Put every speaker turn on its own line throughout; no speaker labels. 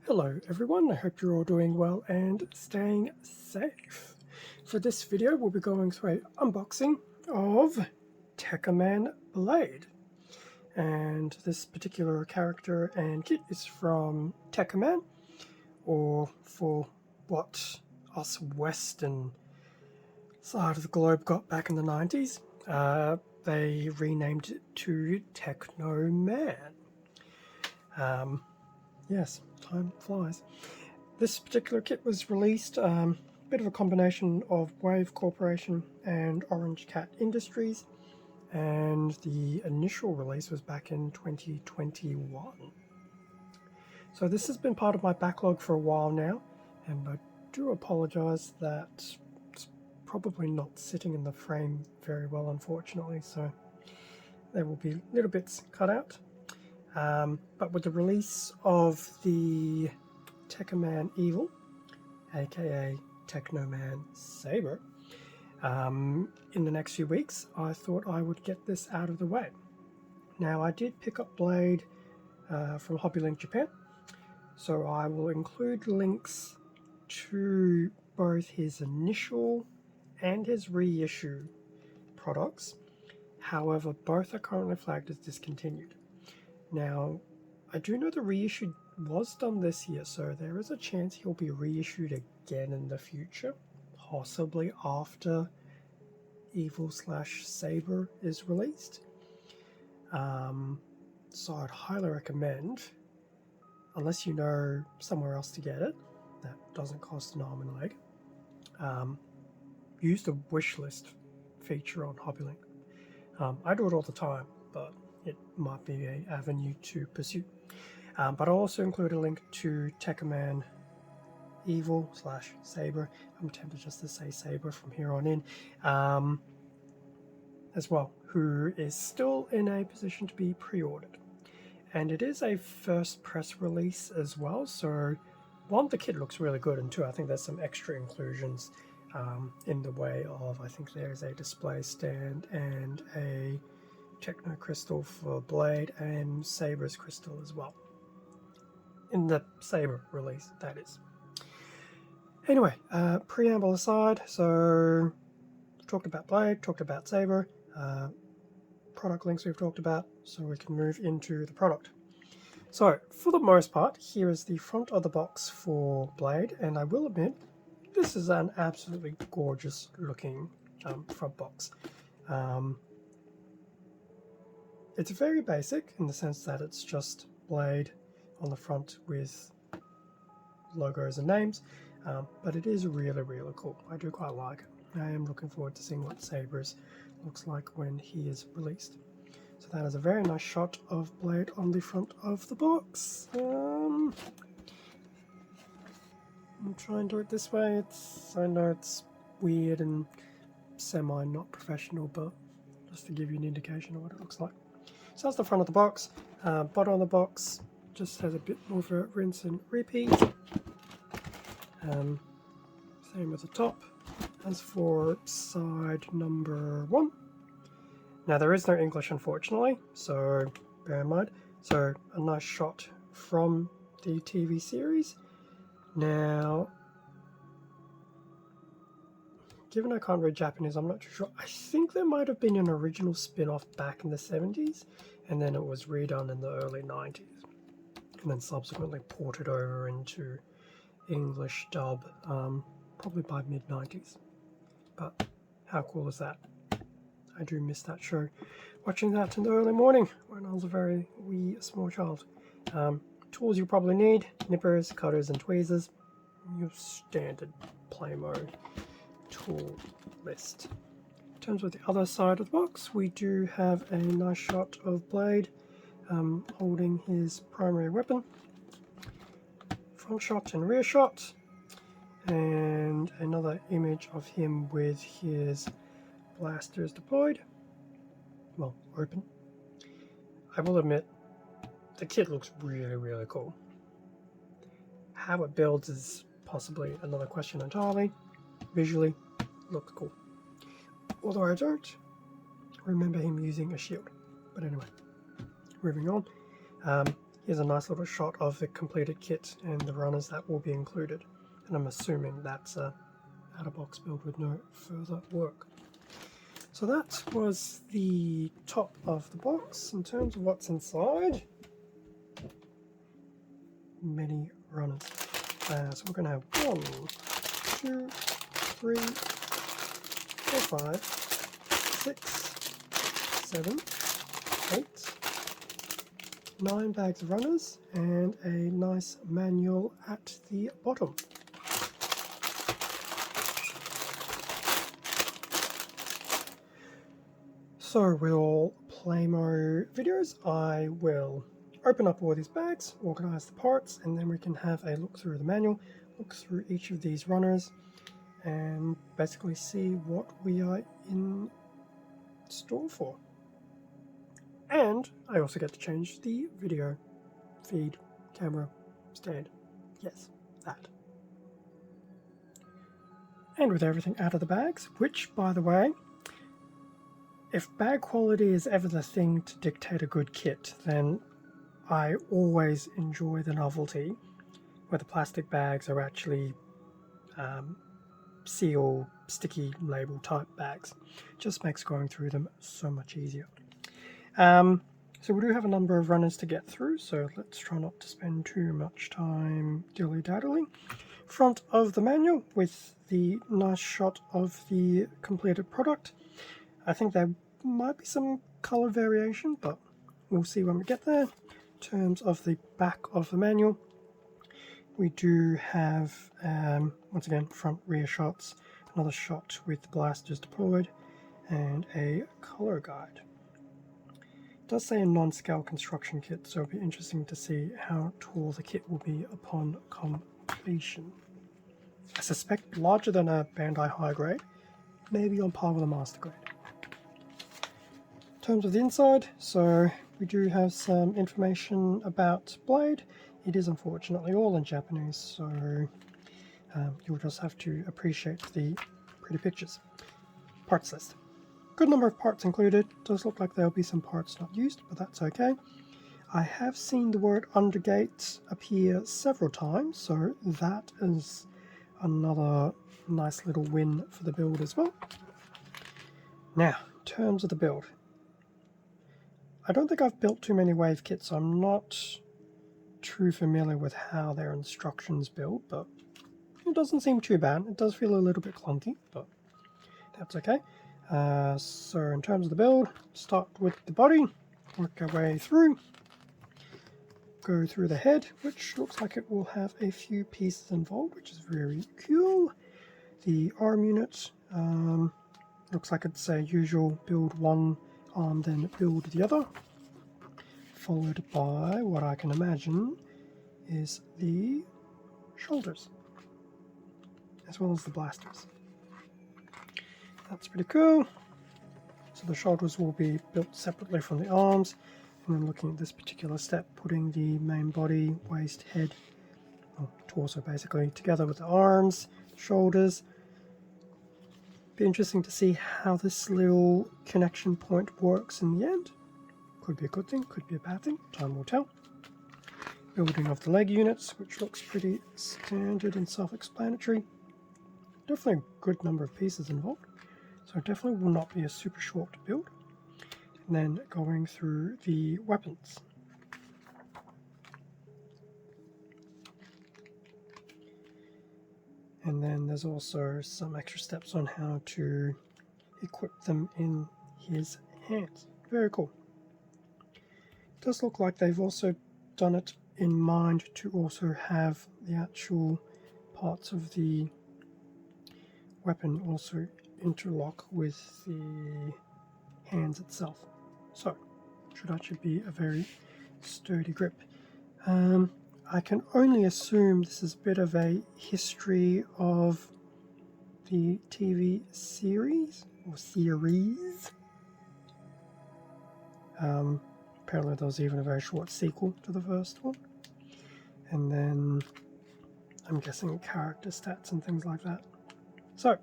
Hello everyone, I hope you're all doing well and staying safe. For this video we'll be going through an unboxing of Tekkaman Blade. And this particular character and kit is from Tekkaman, or for what us western side of the globe got back in the 90s, they renamed it to Technoman. Yes, time flies. This particular kit was released, a bit of a combination of Wave Corporation and Orange Cat Industries, and the initial release was back in 2021. So this has been part of my backlog for a while now, and I do apologise that it's probably not sitting in the frame very well, unfortunately, so there will be little bits cut out. But with the release of the Tekkaman Evil, aka Technoman Saber, in the next few weeks, I thought I would get this out of the way. Now, I did pick up Blade from HobbyLink Japan, so I will include links to both his initial and his reissue products. However, both are currently flagged as discontinued. Now, I do know the reissue was done this year, so there is a chance he'll be reissued again in the future, possibly after Evil/Saber is released. So I'd highly recommend, unless you know somewhere else to get it that doesn't cost an arm and a leg, use the wishlist feature on HobbyLink. I do it all the time, but it might be an avenue to pursue. But I'll also include a link to Tekkaman Evil/Saber. I'm tempted just to say Saber from here on in, as well, who is still in a position to be pre-ordered. And it is a first press release as well, so one, the kit looks really good, and two, I think there's some extra inclusions in the way of, I think there's a display stand and a Techno Crystal for Blade and Saber's Crystal as well. In the Saber release, that is. Anyway, preamble aside, so talked about Blade, talked about Saber, product links we've talked about, so we can move into the product. So, for the most part, here is the front of the box for Blade, and I will admit, this is an absolutely gorgeous looking front box. It's very basic in the sense that it's just Blade on the front with logos and names, but it is really, really cool. I do quite like it. I am looking forward to seeing what Saber's looks like when he is released. So that is a very nice shot of Blade on the front of the box. I'll try and do it this way. I know it's weird and semi not professional, but just to give you an indication of what it looks like. So that's the front of the box. Bottom of the box just has a bit more of a rinse and repeat. Same with the top. As for side number 1, now there is no English unfortunately, so bear in mind. So a nice shot from the TV series. Now, given I can't read Japanese, I'm not too sure. I think there might have been an original spin-off back in the 70s, and then it was redone in the early 90s, and then subsequently ported over into English dub, probably by mid-90s. But how cool is that? I do miss that show. Watching that in the early morning when I was a very wee small child. Tools you probably need: nippers, cutters, and tweezers. Your standard Playmo tool list. In terms of the other side of the box, we do have a nice shot of Blade holding his primary weapon. Front shot and rear shot. And another image of him with his blasters deployed. Well, open. I will admit, the kit looks really, really cool. How it builds is possibly another question entirely. Visually, looks cool. Although I don't remember him using a shield. But anyway, moving on. here's a nice little shot of the completed kit and the runners that will be included. And I'm assuming that's a out-of-box build with no further work. So that was the top of the box. In terms of what's inside, many runners. So we're going to have 1, 2, 3, 4, 5, 6, 7, 8, 9 bags of runners and a nice manual at the bottom. So with all Playmo videos, I will open up all these bags, organize the parts, and then we can have a look through the manual, look through each of these runners, and basically see what we are in store for. And I also get to change the video feed camera stand. Yes, that. And with everything out of the bags, which, by the way, if bag quality is ever the thing to dictate a good kit, then I always enjoy the novelty where the plastic bags are actually seal, sticky label type bags. Just makes going through them so much easier. So we do have a number of runners to get through, so let's try not to spend too much time dilly-daddling. Front of the manual with the nice shot of the completed product. I think there might be some color variation, but we'll see when we get there. In terms of the back of the manual, we do have, once again, front rear shots, another shot with the blasters deployed, and a color guide. It does say a non-scale construction kit, so it'll be interesting to see how tall the kit will be upon completion. I suspect larger than a Bandai high grade, maybe on par with a master grade. In terms of the inside, so we do have some information about Blade. It is unfortunately all in Japanese, so you'll just have to appreciate the pretty pictures. Parts list. Good number of parts included. Does look like there'll be some parts not used, but that's okay. I have seen the word Undergate appear several times, so that is another nice little win for the build as well. Now, in terms of the build, I don't think I've built too many wave kits, so I'm not too familiar with how their instructions build, but it doesn't seem too bad. It does feel a little bit clunky, but that's okay. So in terms of the build, start with the body, work our way through, go through the head, which looks like it will have a few pieces involved, which is very cool. The arm unit, looks like it's a usual build one arm, then build the other, followed by what I can imagine is the shoulders, as well as the blasters. That's pretty cool. So the shoulders will be built separately from the arms, and then looking at this particular step, putting the main body, waist, head, or torso basically, together with the arms, shoulders. Be interesting to see how this little connection point works in the end. Could be a good thing, could be a bad thing, time will tell. Building of the leg units, which looks pretty standard and self-explanatory. Definitely a good number of pieces involved, so it definitely will not be a super short build. And then going through the weapons. And then there's also some extra steps on how to equip them in his hands. Very cool. It does look like they've also done it in mind to also have the actual parts of the weapon also interlock with the hands itself. So, should actually be a very sturdy grip. I can only assume this is a bit of a history of the TV series, or series. Apparently there was even a very short sequel to the first one. And then, I'm guessing character stats and things like that. So,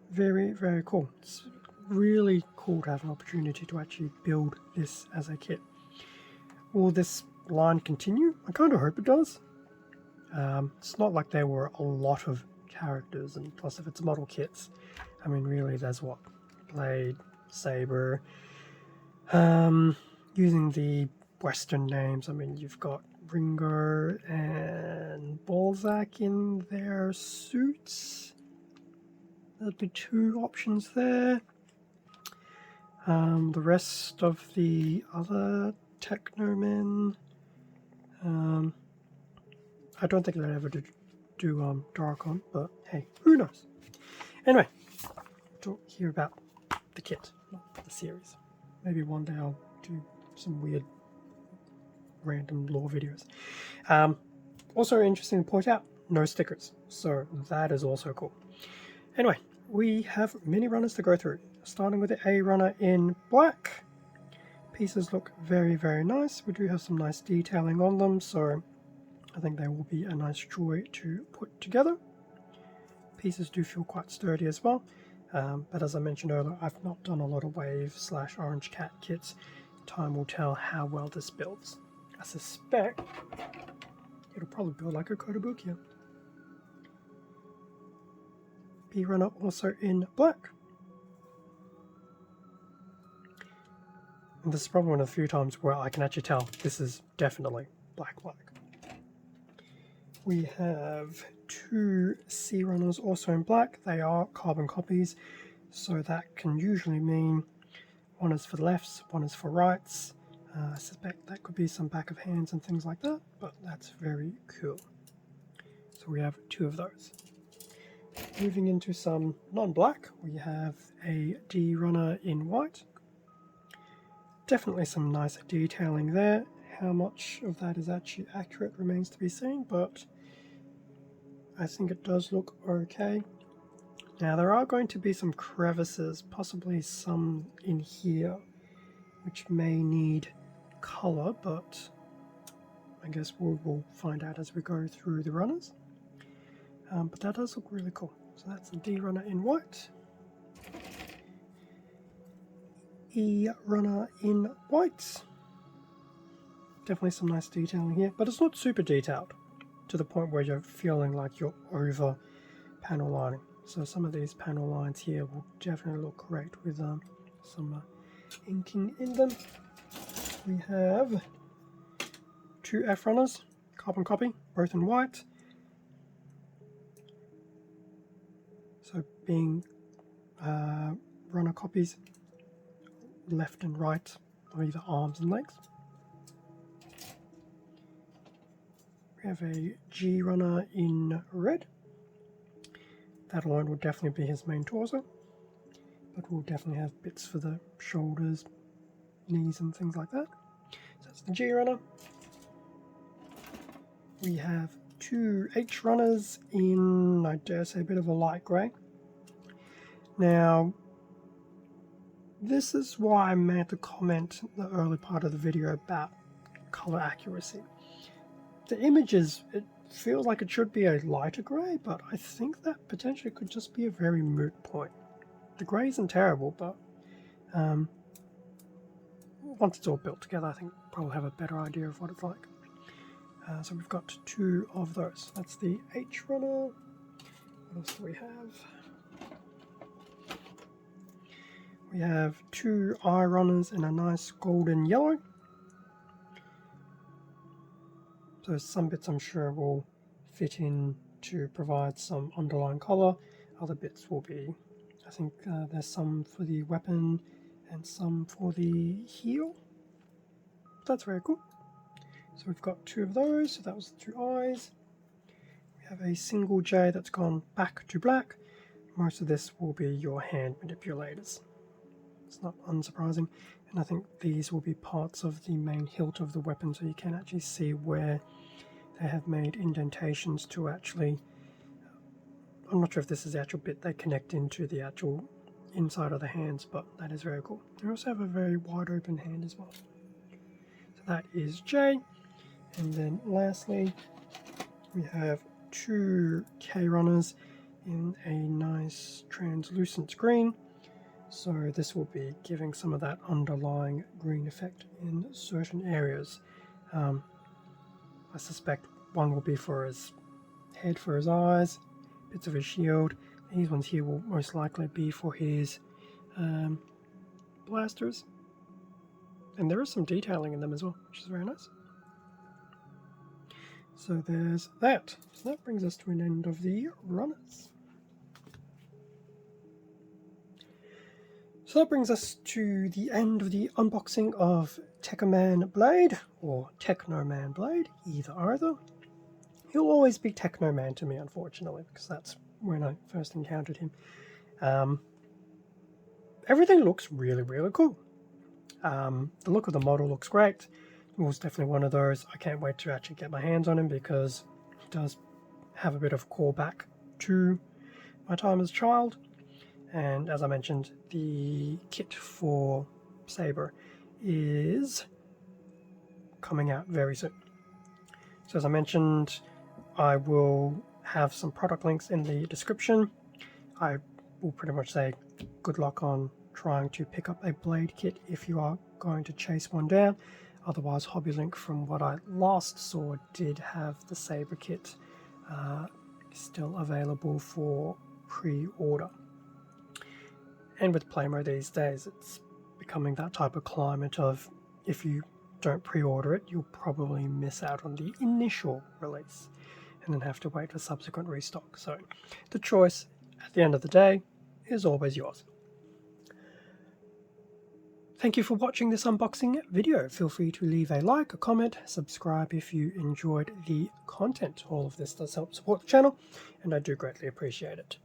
very, very cool. It's really cool to have an opportunity to actually build this as a kit. Will this line continue? I kind of hope it does. It's not like there were a lot of characters, and plus if it's model kits, I mean really there's what? Blade, Saber, using the Western names, I mean you've got Ringo and Balzac in their suits. There'd be 2 options there. The rest of the other Technomen, I don't think they'll ever do Darkon, but hey, who knows? Anyway, talk here about the kit, not the series. Maybe one day I'll do some weird random lore videos. Also interesting to point out, no stickers, so that is also cool. Anyway, we have mini runners to go through, starting with the A runner in black. Pieces look very, very nice. We do have some nice detailing on them, so I think they will be a nice joy to put together. Pieces do feel quite sturdy as well, but as I mentioned earlier, I've not done a lot of Wave / Orange Cat kits. Time will tell how well this builds. I suspect it'll probably build like a Kotobukiya. B runner also in black. And this is probably one of the few times where I can actually tell this is definitely black. We have 2 C runners also in black. They are carbon copies, so that can usually mean one is for lefts, one is for rights. I suspect that could be some back of hands and things like that, but that's very cool. So we have 2 of those. Moving into some non-black, we have a D runner in white. Definitely some nice detailing there. How much of that is actually accurate remains to be seen, but I think it does look okay. Now there are going to be some crevices, possibly some in here, which may need color, but I guess we'll find out as we go through the runners. But that does look really cool. So that's the D runner in white. E runner in white. Definitely some nice detailing here, but it's not super detailed to the point where you're feeling like you're over panel lining. So some of these panel lines here will definitely look great with some inking in them. We have 2 F runners, carbon copy, both in white. So being runner copies left and right of either arms and legs. We have a G runner in red. That alone will definitely be his main torso, but we'll definitely have bits for the shoulders, knees and things like that. So that's the G runner. We have 2 H runners in, I dare say, a bit of a light grey. Now, this is why I made the comment in the early part of the video about color accuracy. The images, it feels like it should be a lighter grey, but I think that potentially could just be a very moot point. The grey isn't terrible, but once it's all built together, I think we'll probably have a better idea of what it's like. So we've got 2 of those. That's the H runner. What else do we have? We have 2 I runners in a nice golden yellow. So some bits I'm sure will fit in to provide some underlying color. Other bits will be, I think there's some for the weapon and some for the heel. That's very cool. So we've got 2 of those, so that was the 2 eyes. We have a single J that's gone back to black. Most of this will be your hand manipulators. It's not unsurprising, and I think these will be parts of the main hilt of the weapon, so you can actually see where they have made indentations to actually, I'm not sure if this is the actual bit they connect into the actual inside of the hands, but that is very cool. They also have a very wide open hand as well. So that is J, and then lastly we have 2 K runners in a nice translucent green. So this will be giving some of that underlying green effect in certain areas. I suspect one will be for his head, for his eyes, bits of his shield. These ones here will most likely be for his blasters. And there is some detailing in them as well, which is very nice. So there's that. So that brings us to an end of the runners. So that brings us to the end of the unboxing of Teknoman Blade, or Technoman Blade, either. He'll always be Technoman to me, unfortunately, because that's when I first encountered him. Everything looks really, really cool. The look of the model looks great. It was definitely one of those. I can't wait to actually get my hands on him because he does have a bit of callback to my time as a child. And as I mentioned, the kit for Saber is coming out very soon. So as I mentioned, I will have some product links in the description. I will pretty much say good luck on trying to pick up a blade kit if you are going to chase one down. Otherwise, HobbyLink, from what I last saw, did have the Saber kit still available for pre-order. And with Playmo these days, it's becoming that type of climate of if you don't pre-order it, you'll probably miss out on the initial release and then have to wait for subsequent restock. So the choice at the end of the day is always yours. Thank you for watching this unboxing video. Feel free to leave a like, a comment, subscribe if you enjoyed the content. All of this does help support the channel, and I do greatly appreciate it.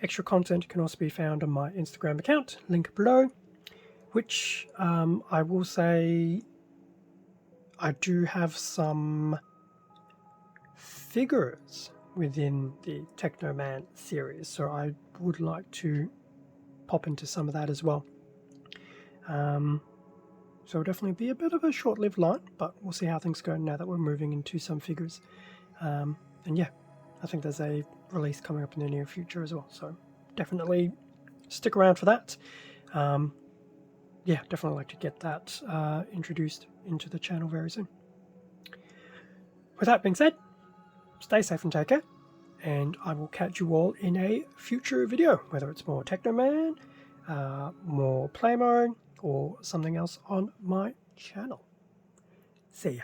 Extra content can also be found on my Instagram account, link below, which I will say I do have some figures within the Technoman series, so I would like to pop into some of that as well. So it'll definitely be a bit of a short-lived line, but we'll see how things go now that we're moving into some figures. And yeah, I think there's a release coming up in the near future as well, so definitely stick around for that. Yeah, definitely like to get that introduced into the channel very soon. With that being said, stay safe and take care, and I will catch you all in a future video, whether it's more Technoman, more Playmo, or something else on my channel. See ya.